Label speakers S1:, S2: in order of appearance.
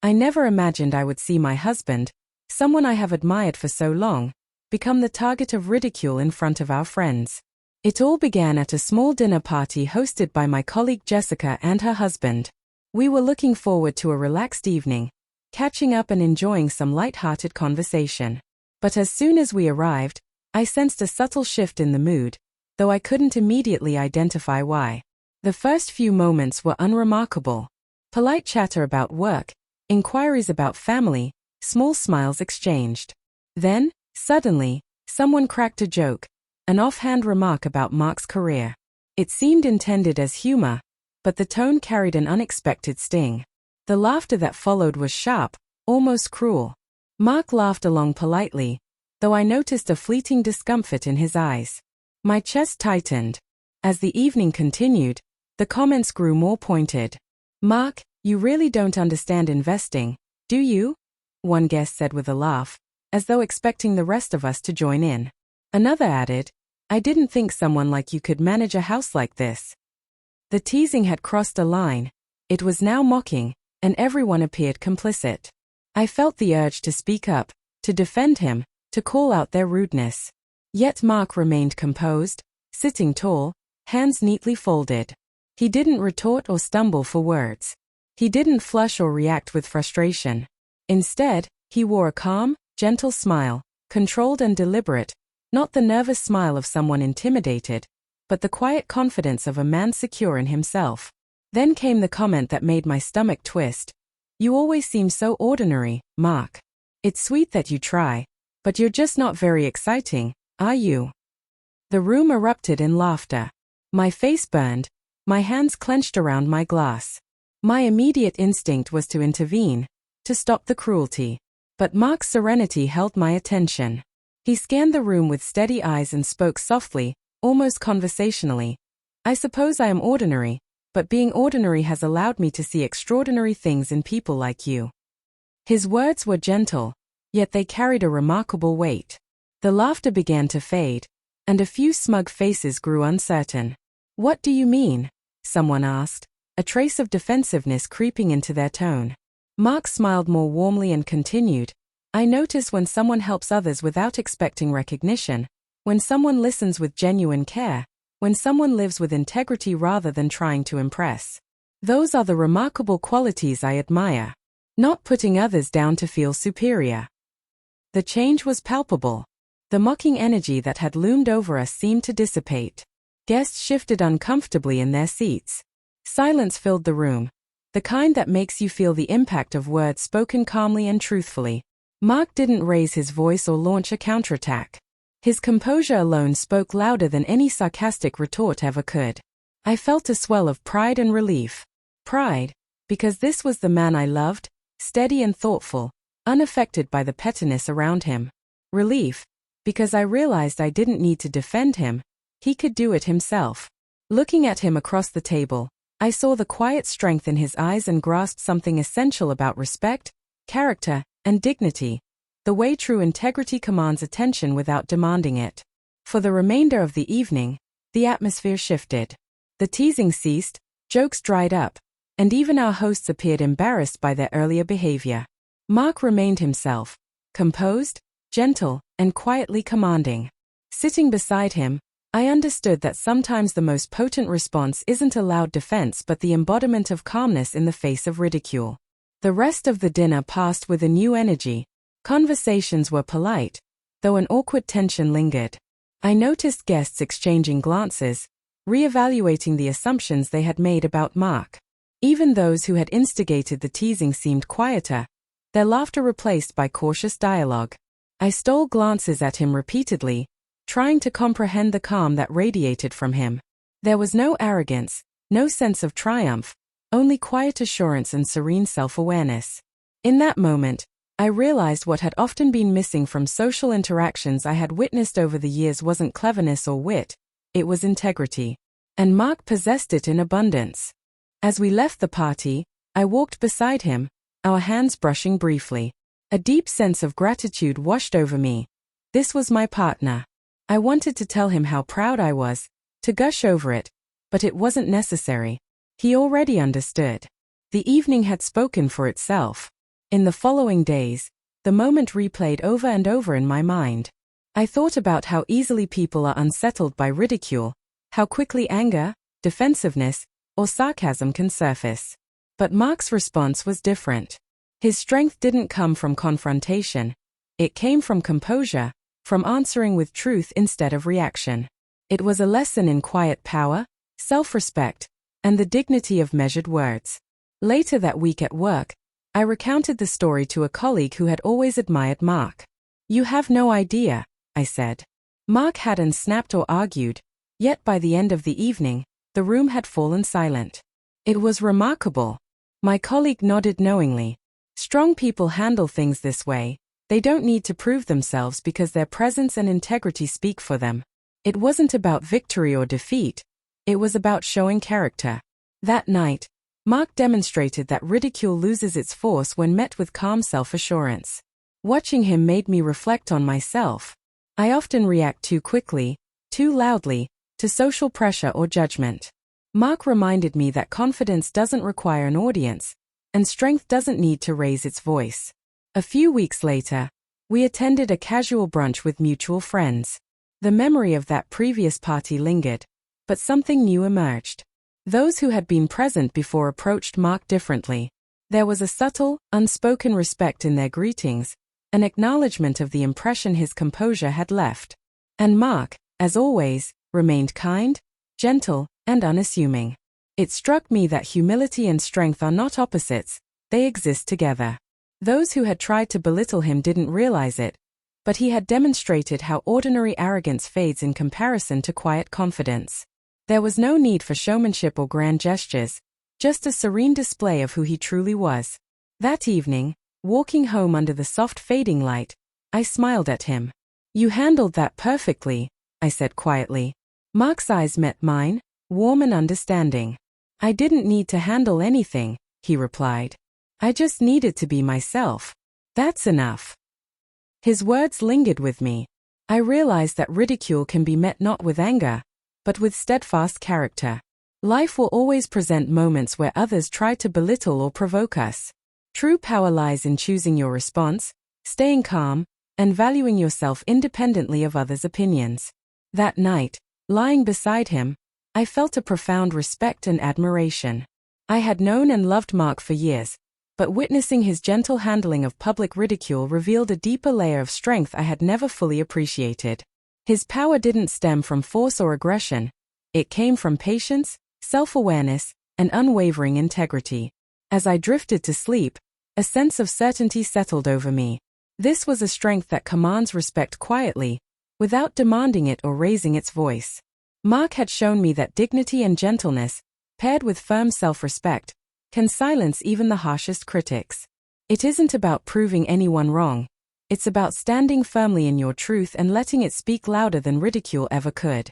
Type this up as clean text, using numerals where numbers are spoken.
S1: I never imagined I would see my husband, someone I have admired for so long, become the target of ridicule in front of our friends. It all began at a small dinner party hosted by my colleague Jessica and her husband. We were looking forward to a relaxed evening, catching up and enjoying some light-hearted conversation. But as soon as we arrived, I sensed a subtle shift in the mood, though I couldn't immediately identify why. The first few moments were unremarkable. Polite chatter about work, inquiries about family, small smiles exchanged. Then, suddenly, someone cracked a joke, an offhand remark about Mark's career. It seemed intended as humor, but the tone carried an unexpected sting. The laughter that followed was sharp, almost cruel. Mark laughed along politely, though I noticed a fleeting discomfort in his eyes. My chest tightened. As the evening continued, the comments grew more pointed. "Mark, you really don't understand investing, do you?" one guest said with a laugh, as though expecting the rest of us to join in. Another added, "I didn't think someone like you could manage a house like this." The teasing had crossed a line. It was now mocking, and everyone appeared complicit. I felt the urge to speak up, to defend him, to call out their rudeness. Yet Mark remained composed, sitting tall, hands neatly folded. He didn't retort or stumble for words. He didn't flush or react with frustration. Instead, he wore a calm, gentle smile, controlled and deliberate, not the nervous smile of someone intimidated, but the quiet confidence of a man secure in himself. Then came the comment that made my stomach twist. "You always seem so ordinary, Mark. It's sweet that you try, but you're just not very exciting, are you?" The room erupted in laughter. My face burned, my hands clenched around my glass. My immediate instinct was to intervene, to stop the cruelty. But Mark's serenity held my attention. He scanned the room with steady eyes and spoke softly, almost conversationally. "I suppose I am ordinary, but being ordinary has allowed me to see extraordinary things in people like you." His words were gentle, yet they carried a remarkable weight. The laughter began to fade, and a few smug faces grew uncertain. "What do you mean?" someone asked, a trace of defensiveness creeping into their tone. Mark smiled more warmly and continued, "I notice when someone helps others without expecting recognition, when someone listens with genuine care, when someone lives with integrity rather than trying to impress. Those are the remarkable qualities I admire. Not putting others down to feel superior." The change was palpable. The mocking energy that had loomed over us seemed to dissipate. Guests shifted uncomfortably in their seats. Silence filled the room, the kind that makes you feel the impact of words spoken calmly and truthfully. Mark didn't raise his voice or launch a counterattack. His composure alone spoke louder than any sarcastic retort ever could. I felt a swell of pride and relief. Pride, because this was the man I loved, steady and thoughtful, unaffected by the pettiness around him. Relief, because I realized I didn't need to defend him. He could do it himself. Looking at him across the table, I saw the quiet strength in his eyes and grasped something essential about respect, character, and dignity, the way true integrity commands attention without demanding it. For the remainder of the evening, the atmosphere shifted. The teasing ceased, jokes dried up, and even our hosts appeared embarrassed by their earlier behavior. Mark remained himself, composed, gentle, and quietly commanding. Sitting beside him, I understood that sometimes the most potent response isn't a loud defense but the embodiment of calmness in the face of ridicule. The rest of the dinner passed with a new energy. Conversations were polite, though an awkward tension lingered. I noticed guests exchanging glances, re-evaluating the assumptions they had made about Mark. Even those who had instigated the teasing seemed quieter, their laughter replaced by cautious dialogue. I stole glances at him repeatedly, trying to comprehend the calm that radiated from him. There was no arrogance, no sense of triumph, only quiet assurance and serene self-awareness. In that moment, I realized what had often been missing from social interactions I had witnessed over the years wasn't cleverness or wit, it was integrity. And Mark possessed it in abundance. As we left the party, I walked beside him, our hands brushing briefly. A deep sense of gratitude washed over me. This was my partner. I wanted to tell him how proud I was, to gush over it, but it wasn't necessary. He already understood. The evening had spoken for itself. In the following days, the moment replayed over and over in my mind. I thought about how easily people are unsettled by ridicule, how quickly anger, defensiveness, or sarcasm can surface. But Mark's response was different. His strength didn't come from confrontation. It came from composure, from answering with truth instead of reaction. It was a lesson in quiet power, self-respect, and the dignity of measured words. Later that week at work, I recounted the story to a colleague who had always admired Mark. "You have no idea," I said. Mark hadn't snapped or argued, yet by the end of the evening, the room had fallen silent. It was remarkable. My colleague nodded knowingly. Strong people handle things this way. They don't need to prove themselves because their presence and integrity speak for them. It wasn't about victory or defeat. It was about showing character. That night, Mark demonstrated that ridicule loses its force when met with calm self-assurance. Watching him made me reflect on myself. I often react too quickly, too loudly, to social pressure or judgment. Mark reminded me that confidence doesn't require an audience, and strength doesn't need to raise its voice. A few weeks later, we attended a casual brunch with mutual friends. The memory of that previous party lingered, but something new emerged. Those who had been present before approached Mark differently. There was a subtle, unspoken respect in their greetings, an acknowledgement of the impression his composure had left. And Mark, as always, remained kind, gentle, and unassuming. It struck me that humility and strength are not opposites, they exist together. Those who had tried to belittle him didn't realize it, but he had demonstrated how ordinary arrogance fades in comparison to quiet confidence. There was no need for showmanship or grand gestures, just a serene display of who he truly was. That evening, walking home under the soft fading light, I smiled at him. "You handled that perfectly," I said quietly. Mark's eyes met mine, warm and understanding. "I didn't need to handle anything," he replied. "I just needed to be myself. That's enough." His words lingered with me. I realized that ridicule can be met not with anger, but with steadfast character. Life will always present moments where others try to belittle or provoke us. True power lies in choosing your response, staying calm, and valuing yourself independently of others' opinions. That night, lying beside him, I felt a profound respect and admiration. I had known and loved Mark for years, but witnessing his gentle handling of public ridicule revealed a deeper layer of strength I had never fully appreciated. His power didn't stem from force or aggression. It came from patience, self-awareness, and unwavering integrity. As I drifted to sleep, a sense of certainty settled over me. This was a strength that commands respect quietly, without demanding it or raising its voice. Mark had shown me that dignity and gentleness, paired with firm self-respect, can silence even the harshest critics. It isn't about proving anyone wrong. It's about standing firmly in your truth and letting it speak louder than ridicule ever could.